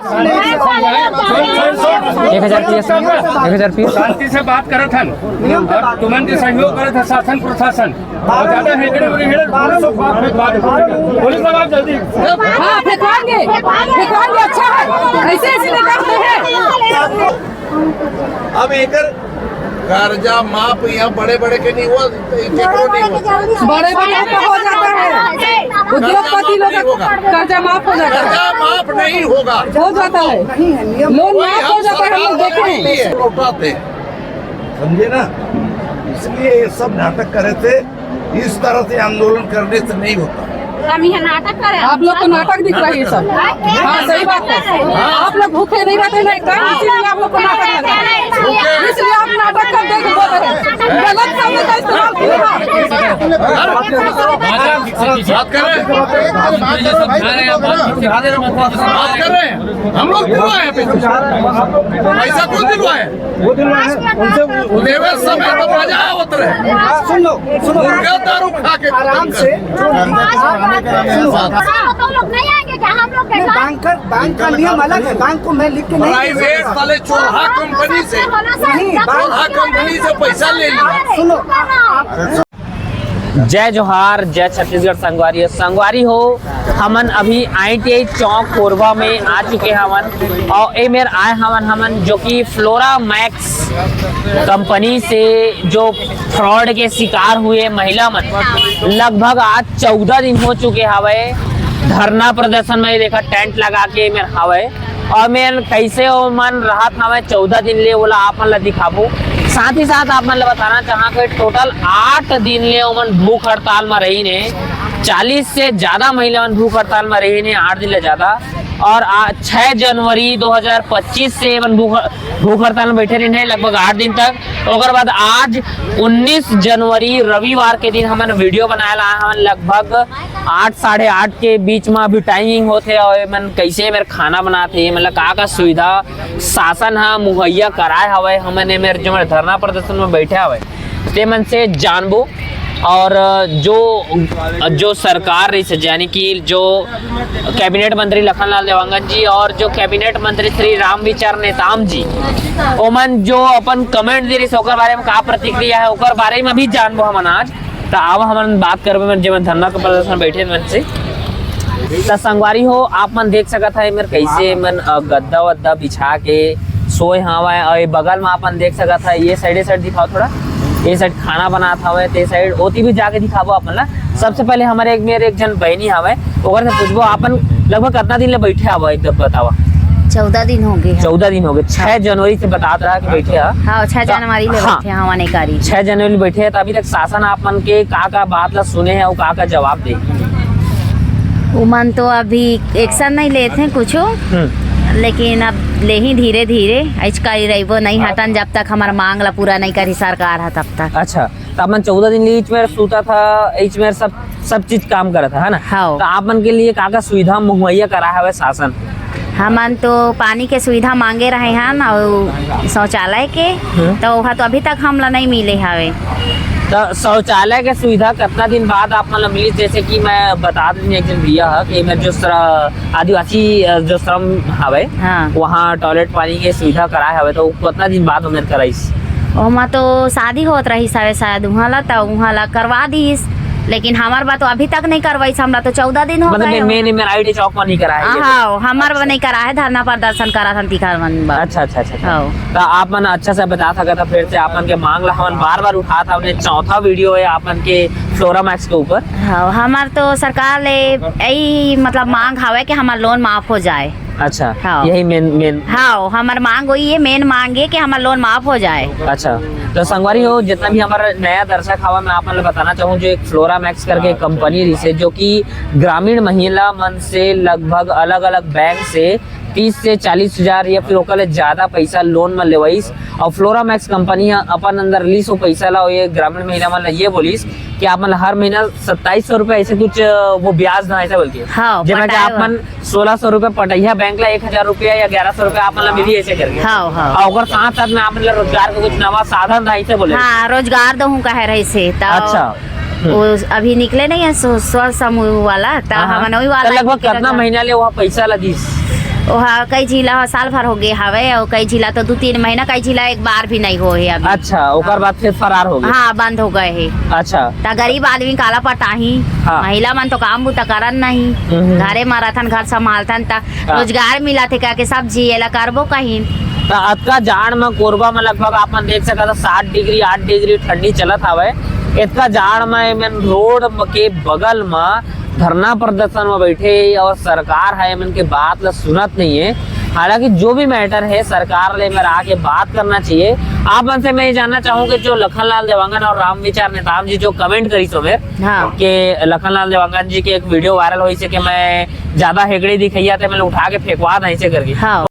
1000 शांति से बात करत हन और तुमन के सहयोग करत है शासन प्रशासन और ज्यादा हेगड़े पुलिस जवाब जल्दी फेंकवाएंगे अच्छा है ऐसे नहीं करते हैं। अब एक कर्जा माफ यहाँ बड़े बड़े के नहीं हुआ, बड़े बड़े हो जाता है, उद्योगपति लोग कर्जा माफ हो जाता है, कर्जा माफ नहीं होगा, हो जाता है, लोन माफ हो जाता है, हम लोग देखे हैं। लौटाते समझे ना, इसलिए ये सब नाटक करे थे। इस तरह से आंदोलन करने से नहीं होता। हम यहाँ नाटक करें, आप लोग को नाटक दिख रहा है ये सब। हाँ सही बात है, आप लोग भूखे नहीं रहते नहीं काम, इसीलिए आप लोग को नाटक लग रहा है, इसलिए आप नाटक कर देख बोल रहे हैं, गलत शब्द का इस्तेमाल किया। बात कर रहे हैं हम लोग दिलवाए पैसा कौन दिलवाए? देवे समय तो मजा आवत रहे। सुन लो दारू खा के आराम से तो लोग नहीं आएंगे क्या? हम लोग बैंक का नियम अलग है, बैंक को मैं लिख के नहीं प्राइवेट वाले चोरहा कंपनी से पैसा ले लिया। सुनो जय जोहार, जय छत्तीसगढ़। संगवारी हो हमन अभी ITI चौक कोरबा में आ चुके हमन और ए मेर आए हमन जो कि फ्लोरा मैक्स कंपनी से जो फ्रॉड के शिकार हुए महिला मन लगभग आज 14 दिन हो चुके हवे धरना प्रदर्शन में। देखा टेंट लगा के मेर हवे और मेर कैसे ओ मन राहत हवे 14 दिन ले बोला आप मन ला दिखाबो। साथ ही साथ आप मन ला बताना चाहा कि टोटल 8 दिन ले ओमन भूख हड़ताल में रही ने, 40 से ज्यादा महिला मन भूख हड़ताल में रही ने 8 दिन ले ज्यादा। और 6 जनवरी 2025 से भूख हड़ताल में बैठे रहे लगभग 8 दिन तक। और बाद आज 19 जनवरी रविवार के दिन हमन वीडियो बनाए ला हमन लगभग 8 साढ़े 8 के बीच में अभी टाइमिंग होते और मन कैसे मेरे खाना बनाते मतलब का सुविधा शासन हा मुहैया कराए हवे हमन मेरे जो मेरे धरना प्रदर्शन में बैठे हवे ते मन से जानबो। और जो सरकार रही है यानी कि जो कैबिनेट मंत्री लखनलाल देवांगन जी और जो कैबिनेट मंत्री श्री रामविचार नेताम जी ओमन जो अपन कमेंट दे रही ओकर बारे में का प्रतिक्रिया है ओकर बारे में भी जानबो हमन आज। तो अब हमन बात करबे जो धरना के प्रदर्शन बैठे मन से। तो संगवारी हो आप मन देख सकत है मेरे कैसे मन गद्दा वद्दा बिछा के सोए हवा और बगल में अपन देख सकत है ये साइड दिखाओ थोड़ा, ये साइड खाना बनाता हवे ते साइड ओती भी जाके दिखाबो अपन ला। सबसे पहले हमारे मेरे एक जन बहनी हवे ओकर से पूछबो अपन लगभग कितना दिन ले बैठे हवा एकदम बतावा। 14 दिन हो गए। 14 दिन हो गए। 6 जनवरी से बता रहा कि बैठे हाँ 6 जनवरी ले बैठे हैं हमारे कारी 6 जनवरी बैठे हैं। तो अभी तक शासन आप मन के का बात ला सुने हैं और का जवाब दे उमन तो अभी एक्शन नहीं लेते हैं कुछ, लेकिन अब ले ही धीरे धीरे करी रही नहीं हटन जब तक हमारा मांग ला पूरा नहीं करी सरकार है तब तक। अच्छा तो अपन 14 दिन लिए में सूता था में सब चीज काम करा था है ना। हाँ तो आप मन के लिए का सुविधा मुहैया करा है शासन? हमन तो पानी के सुविधा मांगे रहे हैं और शौचालय के तो वह तो अभी तक हमला नहीं मिले हवे। तो शौचालय के सुविधा कितना दिन बाद आप मतलब मिली? जैसे कि मैं बता दूँ एक दिन भैया है कि मैं जो आदिवासी जो श्रम हवे हाँ। वहाँ टॉयलेट पानी के सुविधा कराए हवे तो कितना दिन बाद उन्हें कराइस? वहाँ तो शादी होत रही शायद वहाँ ला तो वहाँ ला करवा दीस, लेकिन हमार बात तो अभी तक नहीं करवाई हमरा तो 14 दिन हो गए। मतलब मेन ITI चौक में नहीं करा है? हाँ हमार नहीं करा है, धरना प्रदर्शन करा था तिखार मन। अच्छा। तो आप मन अच्छा से बता सका था फिर से आप मन के मांग ला हमन बार उठा था हमने चौथा वीडियो है आप मन के फ्लोरा मैक्स के ऊपर। हाँ हमार तो सरकार ले यही मतलब मांग हवे कि हमार लोन माफ हो जाए। अच्छा हाँ। यही मेन हाँ हमार मांग वही है, मेन मांग है कि हमार लोन माफ हो जाए। अच्छा तो संगवारी हो जितना भी हमारा नया दर्शक हवा मैं आप बताना चाहूँ जो एक फ्लोरा मैक्स करके कंपनी रही है जो कि ग्रामीण महिला मन से लगभग अलग अलग बैंक से 30 से 40 हजार या फिर ओकर ज्यादा पैसा लोन में लेवाइस। और फ्लोरा मैक्स कंपनी अपन अंदर लीस वो पैसा ला ये ग्रामीण महिला मन ये बोलिस कि आप मन हर महीना 2700 रुपए ऐसे कुछ वो ब्याज ना ऐसा बोल के हाँ, जब आप मन 1600 रुपए पटैया बैंक ला 1000 रुपया या 1100 रुपया आप मन मिली ऐसे करके। हाँ। और साथ में आप रोजगार का कुछ नवा साधन था ऐसे बोले। हाँ रोजगार दहूँ कहे रही से। अच्छा वो अभी निकले नहीं है स्व समूह वाला तो हमन वही वाला लगभग कितना महीना ले वहाँ पैसा ला दीस? वहाँ कई जिला साल भर हो गए हवे और कई जिला तो 2-3 महीना, कई जिला एक बार भी नहीं हो है अभी। अच्छा, ओकर बाद फिर फरार हो गए। हाँ, बंद हो गए है। अच्छा, ता गरीब आदमी काला पटाही, हाँ। महिला मन तो काम बुता करन नहीं, घरे मारथन, घर संभालथन, ता रोजगार मिला थे क्या के सब जिएला करबो कहीं। तो अतका जाड़ में कोरबा में लगभग आप देख सकता 7 डिग्री 8 डिग्री ठंडी चलत हवे। इतना जाड़ में मन रोड के बगल में धरना प्रदर्शन में बैठे और सरकार है मन के बात ला सुनत नहीं है। हालांकि जो भी मैटर है सरकार ले मेरा आके बात करना चाहिए। आप मन से मैं ये जानना चाहूँ कि जो लखनलाल देवांगन और रामविचार नेताम जी जो कमेंट करी सो मेरे हाँ। कि लखनलाल देवांगन जी के एक वीडियो वायरल हुई से कि मैं ज्यादा हेगड़ी दिखैया थे, मैंने उठा के फेंकवा नहीं से करके। हाँ।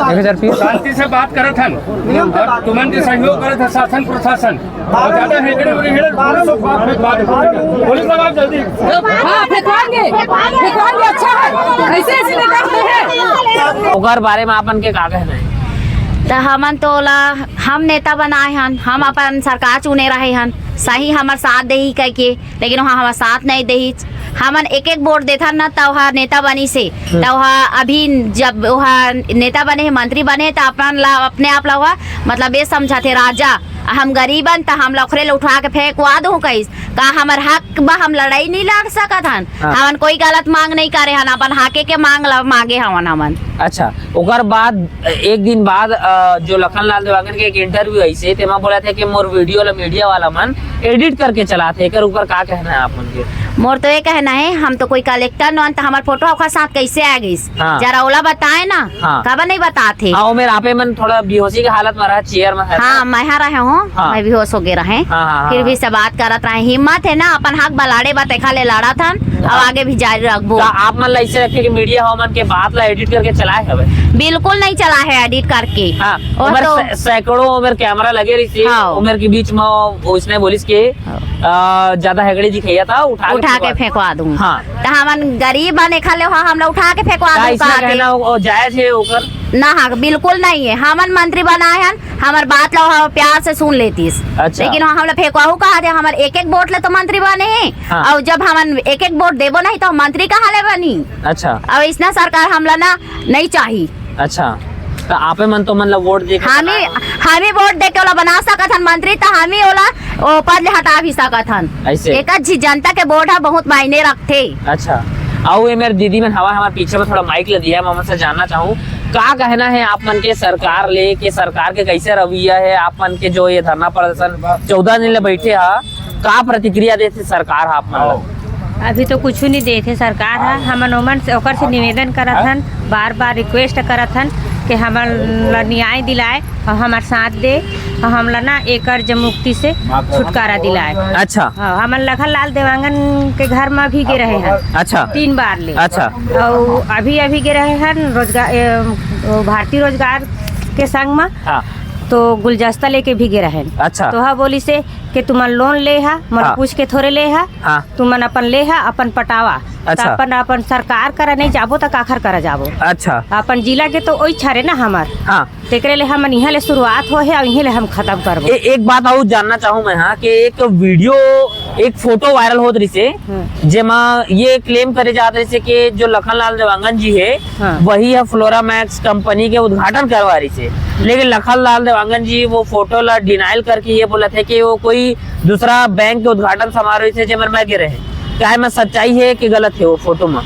1000 फीस शांति से बात करत हन और तुमन के सहयोग करत है शासन प्रशासन और ज्यादा हेगड़े पुलिस आप जल्दी हाँ, फेंकवाएंगे, अच्छा है, ऐसे ऐसे करते हैं। ओकर बारे में आपन के का कहना है? तो हमन तो ला हम नेता बनाए हन, हम अपन सरकार चुने रहे हन, सही हमार साथ दही कह के, लेकिन वहाँ हमार साथ नहीं दही। हमन एक वोट देथा न तो वहाँ नेता बनी से, तो वहाँ अभी जब वहाँ नेता बने है, मंत्री बने, तो अपन ला अपने आप ला मतलब ये समझा थे राजा, हम गरीबन तो हम लखरे उठा के फेंकवा दूं कैस का हमार हक बा, हम लड़ाई नहीं लड़ सकत हन। हमन कोई गलत मांग नहीं करे हन, अपन हके के मांगे हवन हमन। अच्छा, ओकर बाद एक दिन बाद जो लखनलाल देवांगन के एक इंटरव्यू आई से तेमा बोला थे कि मोर वीडियो ला मीडिया वाला मन एडिट करके चलाते, एकर ऊपर का कहना है आप मन के? मोर तो ये कहना है, हम तो कोई कलेक्टर न तो हमार फोटो आपका साथ कैसे आ गई? हाँ। जरा ओला बताए ना। हाँ। खबर नहीं बताते। हाँ, मेरे आपे मन थोड़ा बेहोशी की हालत में रहा, चेयर में है। हाँ, मैं यहाँ रहे हूँ। हाँ। मैं भी होश हो गए रहे। हाँ। फिर भी से बात करत रहे, हिम्मत है ना, अपन हक बलाड़े बाते खाले लड़ा था और आगे भी जारी रखबो। आप मन ला ऐसे रखे कि मीडिया हो मन के बात ला एडिट करके चलाए हवे? बिल्कुल नहीं चला है एडिट करके। हाँ, और तो सैकड़ों उमर कैमरा लगे रही थी। हाँ। उमर के बीच में उसने बोलिस के ज्यादा हेगड़ी दिखाया था, उठा के फेंकवा दूँ। हाँ। तो हमन गरीब बने खाले हम लोग उठा के फेंकवा दूँ। ऐसा कहना जायज है ओकर? ना, हाँ, बिल्कुल नहीं है। हमन मंत्री बनाए हन, हमार बात लो प्यार से सुन लेतीस। अच्छा। लेकिन हम लोग फेंकवाहू कहा थे, हमार एक वोट ले तो मंत्री बने हैं। हाँ। और जब हम एक वोट देबो नहीं तो मंत्री कहाँ ले बनी? अच्छा। अब इसना सरकार हमला ना नहीं चाहिए। अच्छा, तो आपे मन तो मतलब वोट दे के हम ही वोट दे के ओला बना सकत हन मंत्री, तो हम ही ओला पद ले हटा भी सकत हन। ऐसे? एक जनता के वोट है बहुत मायने रखते। अच्छा, आओ ये मेरे दीदी में हवा हमारे पीछे में थोड़ा माइक लगी है, मैं से जानना चाहूँ का कहना है आप मन के सरकार ले के, सरकार के कैसे रवैया है आप मन के? जो ये धरना प्रदर्शन 14 दिन ले बैठे है, का प्रतिक्रिया देते सरकार आप मन? अभी तो कुछ नहीं देते सरकार है। हमन ओमन से ओकर से निवेदन करत हन, बार बार रिक्वेस्ट करत हन कि हमन ला न्याय दिलाए और हमार साथ दे और हमला ना कर्ज मुक्ति से छुटकारा दिलाए। अच्छा। हाँ, हमन लखनलाल देवांगन के घर में भी गे रहे हैं। अच्छा। 3 बार ले। अच्छा। और अभी गे रहे हैं भारतीय रोजगार के संग में। हाँ। तो गुलदस्ता लेके भी गे रहे। अच्छा। तो हाँ बोली से कि तुमन लोन ले हा, मन हाँ। पूछ के थोड़े ले हा। हाँ। तुमन अपन ले हा, अपन पटावा। अच्छा। तो अपन सरकार करा नहीं जाबो तो काखर करा जाबो। अच्छा। अपन जिला के तो ओई छारे ना हमार। हाँ। तेकरे ले हमन यहाँ ले शुरुआत हो है और यहीं ले हम खत्म करबो। एक बात और जानना चाहूँ मैं, हाँ, कि एक वीडियो एक फोटो वायरल होत रही से जेमा ये क्लेम करे जात रही से कि जो लखनलाल देवांगन जी है हाँ। वही है फ्लोरा मैक्स कंपनी के उद्घाटन करवा रही से, लेकिन लखनलाल देवांगन जी वो फोटो ला डिनाइल करके ये बोला थे कि वो कोई दूसरा बैंक के उद्घाटन समारोह से जेमर में गिरे है। क्या है, मैं सच्चाई है कि गलत है वो फोटो में?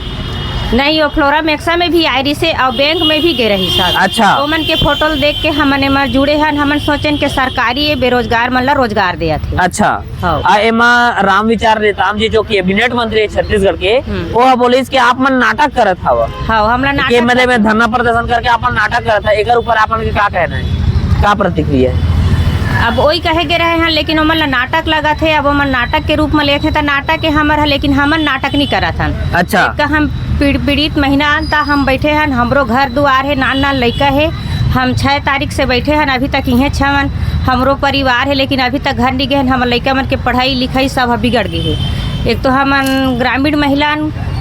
नहीं, वो फ्लोरा मैक्सा में भी आई रही से और बैंक में भी गे रही साहब। अच्छा। ओमन के फोटो देख के हमन एमा जुड़े हन, हमन सोचन के सरकारी बेरोजगार मन ला रोजगार दिया थे। अच्छा। हाँ। एमा रामविचार नेताम जी जो कैबिनेट मंत्री है छत्तीसगढ़ के, वो बोले कि आप मन नाटक करत हवा। हाँ, हमला नाटक के मतलब में धरना प्रदर्शन करके अपन नाटक करत है, एकर ऊपर आपन के का कहना है, का प्रतिक्रिया है? अब वही कहे गे रहे हैं, लेकिन ओमन ला नाटक लगा थे। अब ओमन नाटक के रूप में लेते तो नाटक के हमर है, लेकिन हमन नाटक नहीं करत हन। अच्छा। एक हम पीड़ित महिला ता हम बैठे हन, हमरो घर दुआर है, नान लड़का है। हम 6 तारीख से बैठे हन, अभी तक इहे छवन हमरो परिवार है, लेकिन अभी तक घर नहीं गए हन। हम लड़का मन के पढ़ाई लिखाई सब बिगड़ गए है। एक तो हमन ग्रामीण महिला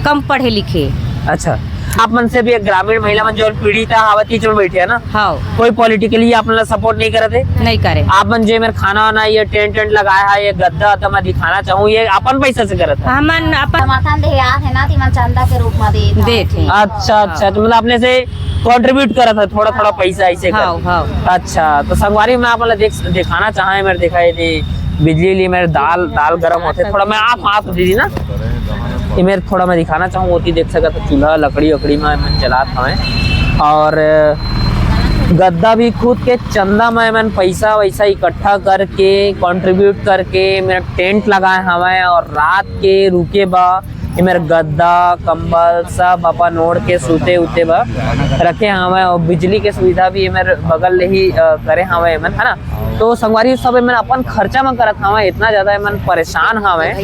कम पढ़े लिखे। अच्छा। आप मन से भी एक ग्रामीण महिला मन जो पीड़ित है हावती जो बैठे है ना, हाँ कोई पॉलिटिकली आप मन सपोर्ट नहीं करते? नहीं करे। आप मन जो मेरे खाना वाना ये टेंट लगाया है, ये गद्दा तो मैं दिखाना चाहूँ, ये अपन पैसा से करत है? हमन अपन समर्थन देहात है ना तिमन चंदा के रूप में दे देते। अच्छा अच्छा, तो मतलब अपने से कंट्रीब्यूट करत है थोड़ा थोड़ा पैसा ऐसे हाँ कर। हाँ। अच्छा, तो संगवारी में आप दिखाना चाहे मेरे दिखा बिजली लिए मेरे दाल गर्म होते थोड़ा, मैं आप दीदी ना ये मेरे थोड़ा मैं दिखाना चाहूँ होती देख सकता तो चूल्हा लकड़ी वकड़ी में जलात हमें, और गद्दा भी खुद के चंदा में मैंने पैसा वैसा इकट्ठा करके कंट्रीब्यूट करके मेरा टेंट लगाए हमें, और रात के रुके बा ये मेरा गद्दा कंबल सब अपन ओढ़ के सूते उते बा रखे हमें, और बिजली के सुविधा भी ये मेरे बगल ही करे हमें है ना। तो संगवारी सब मन अपन खर्चा में करत हमें, इतना ज्यादा मन परेशान हमें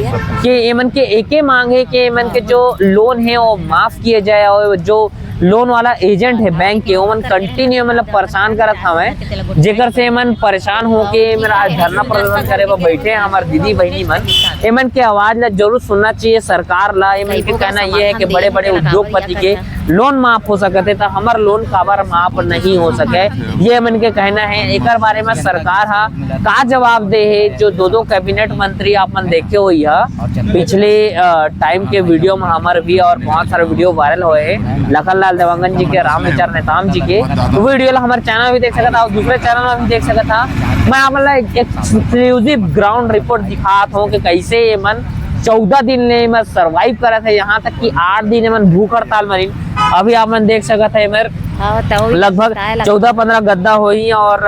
कि ये मन के एके मांगे कि मन के जो लोन है वो माफ किए जाए, और जो लोन वाला एजेंट है बैंक के वो मन कंटिन्यू मतलब परेशान करत हमें, जेकर से मन परेशान होके मेरा आज धरना प्रदर्शन करे वो बैठे हैं हमारे दीदी बहनी मन। एमन के आवाज ला जरूर सुनना चाहिए सरकार ला। एमन के कहना ये है कि बड़े बड़े उद्योगपति के लोन माफ हो सकते तो हमार लोन काबर माफ नहीं हो सके, ये एमन के कहना है। एक बारे में सरकार हा का जवाब दे है, जो दो कैबिनेट मंत्री आप मन देखे हुई है पिछले टाइम के वीडियो में हमारे भी, और बहुत सारे वीडियो वायरल हुए लखन लाल देवांगन जी के, राम विचार नेताम जी के, तो वीडियो ला हमारे चैनल में भी देख सकता और दूसरे चैनल में भी देख सकता था। मैं आप एक एक्सक्लूसिव ग्राउंड रिपोर्ट दिखाता हूँ कि कैसे ये मन 14 दिन ने मैं सरवाइव करा था, यहाँ तक कि 8 दिन मन भूख हड़ताल मरी। अभी आप मन देख सकते है मेरे लगभग 14-15 गद्दा हुई, और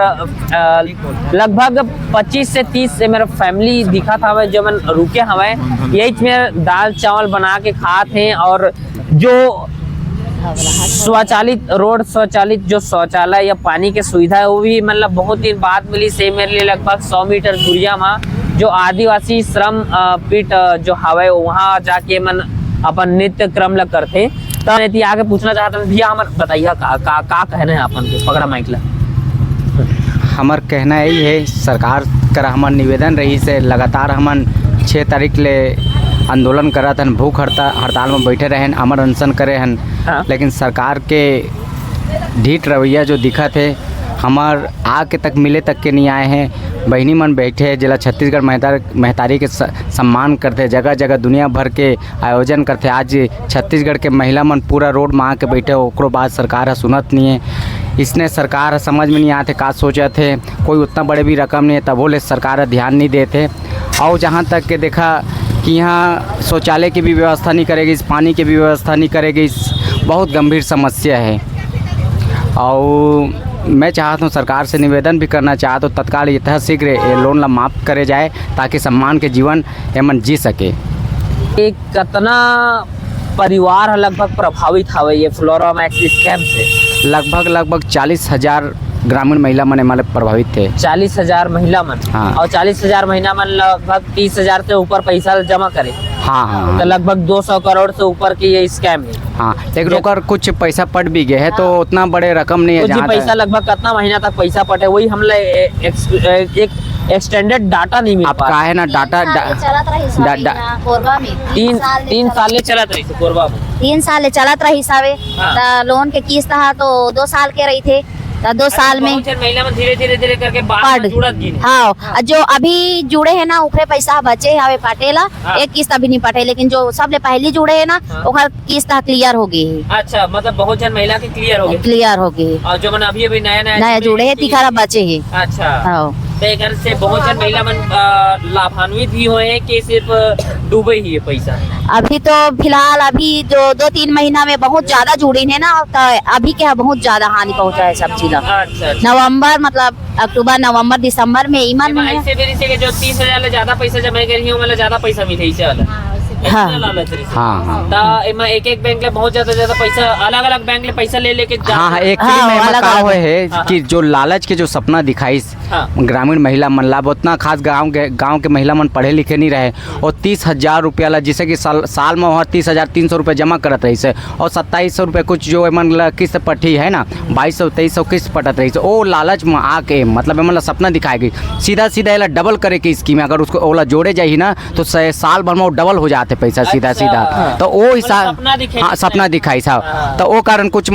लगभग 25 से 30 से मेरा फैमिली दिखा था हमें जो मन रुके हमें, यही में दाल चावल बना के खाते हैं। और जो स्वचालित रोड स्वचालित जो शौचालय या पानी की सुविधा है वो भी मतलब बहुत दिन बाद मिली से मेरे लिए, लगभग 100 मीटर दूरिया में जो आदिवासी श्रम पीठ जो हवा वहाँ जाके मन अपन नित्य क्रम लग करते। तो आगे पूछना चाहता हूँ भैया हमारे बताइए का कहना है अपन के, पकड़ा माइक ला। हमार कहना यही है सरकार कर हमार निवेदन रही से लगातार हमन 6 तारीख ले आंदोलन करत हन, भूख हड़ताल में बैठे रहन, अमर अनशन करे हन। हाँ। लेकिन सरकार के ढीठ रवैया जो दिखत है हमार आके तक मिले तक के नहीं आए हैं। बहनी मन बैठे जिला छत्तीसगढ़ महतारी के सम्मान करते, जगह जगह दुनिया भर के आयोजन करते। आज छत्तीसगढ़ के महिला मन पूरा रोड में आके बैठे, ओकरो बाद सरकार सुनत नहीं है। इसने सरकार समझ में नहीं आते का सोचे थे, कोई उतना बड़े भी रकम नहीं है तबो ले सरकार ध्यान नहीं देते। और जहाँ तक के देखा कि यहाँ शौचालय की भी व्यवस्था नहीं करेगी, पानी की भी व्यवस्था नहीं करेगी, बहुत गंभीर समस्या है। और मैं चाहता हूँ सरकार से निवेदन भी करना चाहता हूँ तत्काल यथाशीघ्र ये लोन ला माफ़ करे जाए ताकि सम्मान के जीवन एमन जी सके। एक कितना परिवार लगभग प्रभावित हवे ये फ्लोरा मैक्स स्कैम से? लगभग 40,000 ग्रामीण महिला मन हमारे प्रभावित थे। 40,000 महिला मन? हाँ। और 40,000 महिला मन लगभग 30,000 से ऊपर पैसा जमा करे। हाँ। तो लगभग 200 करोड़ से ऊपर की ये स्कैम है। हाँ, लेकिन ओकर कुछ पैसा पट भी गए है तो उतना बड़े रकम नहीं है। कुछ पैसा लगभग कितना महीना तक पैसा पटे वही हम एक एक्सटेंडेड डाटा नहीं मिल पा। है ना डाटा 3 साल चलत रही कोरबा में। 3 साल चलत रही सावे। लोन के किस्त हा तो 2 साल के रही थे, 2 साल में महिला में धीरे करके हाँ, जो अभी जुड़े है ना उखरे पैसा बचे हवे पटेला। एक किस्त अभी नहीं पटे, लेकिन जो सबले पहली जुड़े है ना ओकर किस्त क्लियर हो गई है। अच्छा, मतलब बहुत जन महिला के क्लियर हो गई, और जो मन अभी नया जुड़े है तिखारा बचे है। अच्छा, हाँ। तो एक से बहुत जन महिला मन लाभान्वित ही हुए कि सिर्फ डूबे ही है पैसा? अभी तो फिलहाल अभी जो 2-3 महीना में बहुत ज्यादा जुड़ी है ना, तो अभी क्या बहुत ज्यादा हानि पहुंचा है सब चीज। अच्छा। नवंबर मतलब अक्टूबर नवंबर दिसंबर में ईमान में ऐसे भी जो 30,000 ले ज्यादा पैसा जमा करी हो मतलब ज्यादा पैसा मिले एक बैंक ले बहुत ज्यादा पैसा, अलग बैंक ले पैसा ले लेके एक है कि जो लालच के जो सपना दिखाई ग्रामीण महिला मन ला, उतना खास गांव के महिला मन पढ़े लिखे नहीं रहे, और 30,000 रुपया ला जिसे कि साल में वहाँ 30,300 रुपये जमा करत रही से, और 2700 रुपये कुछ जो एमन ला किस्त पटी है ना 2200-2300 किस्त पटत रही से। ओ लालच में आके मतलब एमन ला सपना दिखाएगी सीधा एला डबल करे की स्कीम, अगर उसको ओला जोड़े जाही ना तो साल भर में वो डबल हो जाते पैसा सीधा सीधा, तो वो हिसाब हाँ सपना दिखाई साहब, तो वो कारण कुछ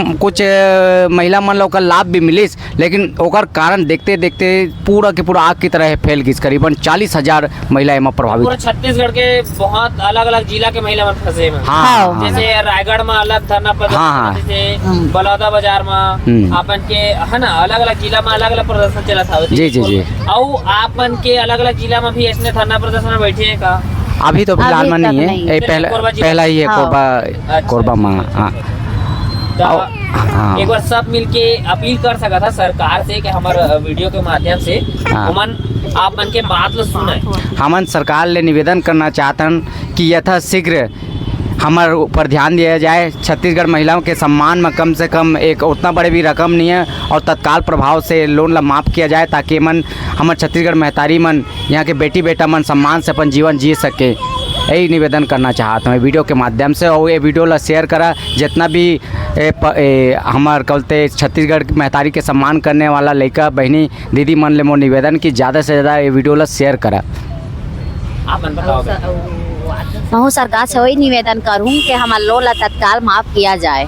महिला मन लोग का लाभ भी मिलिस, लेकिन ओकर कारण देखते देखते पूरा के पूरा आग की तरह फैल गई। करीबन 40,000 महिला एम प्रभावित। पूरा छत्तीसगढ़ के बहुत अलग अलग जिला के महिला मन फंसे में। हाँ जैसे रायगढ़ में अलग धरना प्रदर्शन, हाँ, जैसे बलौदा बाजार में आपन के है ना अलग अलग जिला में अलग अलग प्रदर्शन चला था। जी जी जी। और आपन के अलग अलग जिला में भी ऐसे धरना प्रदर्शन में बैठे हैं का? अभी तो फिलहाल में नहीं है, पहला ही है कोरबा में। हाँ एक बार सब मिलके अपील कर सका था सरकार से कि हमारे वीडियो के माध्यम से हमन आप मन के बात लो सुने। हमन सरकार ले निवेदन करना चाहतन कि यथाशीघ्र हमारे ऊपर ध्यान दिया जाए। छत्तीसगढ़ महिलाओं के सम्मान में कम से कम एक उतना बड़े भी रकम नहीं है, और तत्काल प्रभाव से लोन ला माफ़ किया जाए, ताकि मन हमारे छत्तीसगढ़ महतारी मन यहाँ के बेटी बेटा मन सम्मान से अपन जीवन जी सके। यही निवेदन करना चाहता हूँ वीडियो के माध्यम से, और ये वीडियो ला शेयर करा जितना भी हमारे कहते छत्तीसगढ़ महतारी के सम्मान करने वाला लड़का बहनी दीदी मन ले मोर निवेदन की ज़्यादा से ज़्यादा ये वीडियो ला शेयर करा। आप मन बताओ। मैं सरकार से वही निवेदन करूँ कि हमारा लोन ला तत्काल माफ़ किया जाए।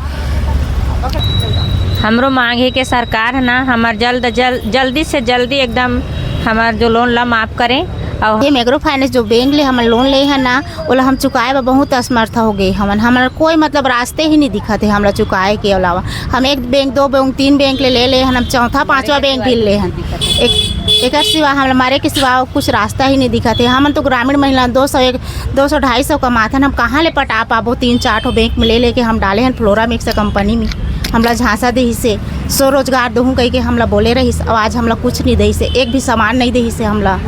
हमरो मांग है कि सरकार है ना हमार जल्दी से जल्दी एकदम हमार जो लोन ला माफ़ करें। और ये माइक्रो फाइनेंस जो बैंक ले हम लोन ले है ना, ओला हम चुकाए में बहुत असमर्थ हो गए। हमारा कोई मतलब रास्ते ही नहीं दिखा थे हमारा चुकाए के अलावा। हम एक बैंक, दो बैंक, तीन बैंक ले हम चौथा पांचवा बैंक भी ले हन। एक सिवा हमारे के सिवा कुछ रास्ता ही नहीं दिखा थे। हम तो ग्रामीण महिला 200-250 कमाथन, हम कहाँ ले पटा पाबो। 3-4 बैंक में ले के हम डाले हैं फ्लोरा मिक्स कंपनी में। हमला झांसा दही से स्वरोजगार दूँ कही के हमला बोले रही, आज हमला कुछ नहीं दही से, एक भी सामान नहीं दही से हमला।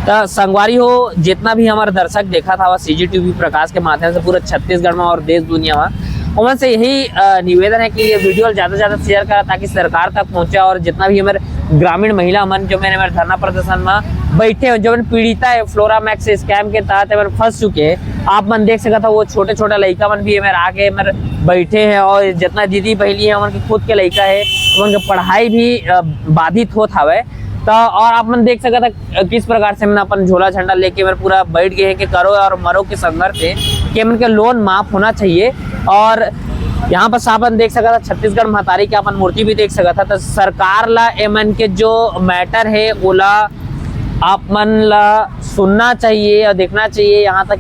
तो संगवारी हो जितना भी हमारे दर्शक देखा था CGTV प्रकाश के माध्यम से पूरे छत्तीसगढ़ में और देश दुनिया में, उनसे से यही निवेदन है कि ये वीडियो ज़्यादा से ज़्यादा शेयर करा ताकि सरकार तक पहुँचे। और जितना भी हमारे ग्रामीण महिला मन जो मैंने मेरे धरना प्रदर्शन में बैठे हैं, जो पीड़िता है फ्लोरा मैक्स स्कैम के तहत फंस चुके हैं, आप मन देख सका था वो छोटे छोटे लड़का मन भी मेरे आके मेरे बैठे हैं। और जितना दीदी बहली है उनके खुद के लड़का है, उनकी पढ़ाई भी बाधित होत हवे। तो और आप मन देख सका था किस प्रकार से मैंने अपन झोला झंडा लेके मेरे पूरा बैठ गए हैं कि करो और मरो के संघर्ष है कि उनके लोन माफ होना चाहिए। और यहाँ पर सापन देख सका था छत्तीसगढ़ महतारी के अपन मूर्ति भी देख सका था। तो सरकार ला एमन के जो मैटर है ओला आप मन ला सुनना चाहिए और देखना चाहिए। यहाँ तक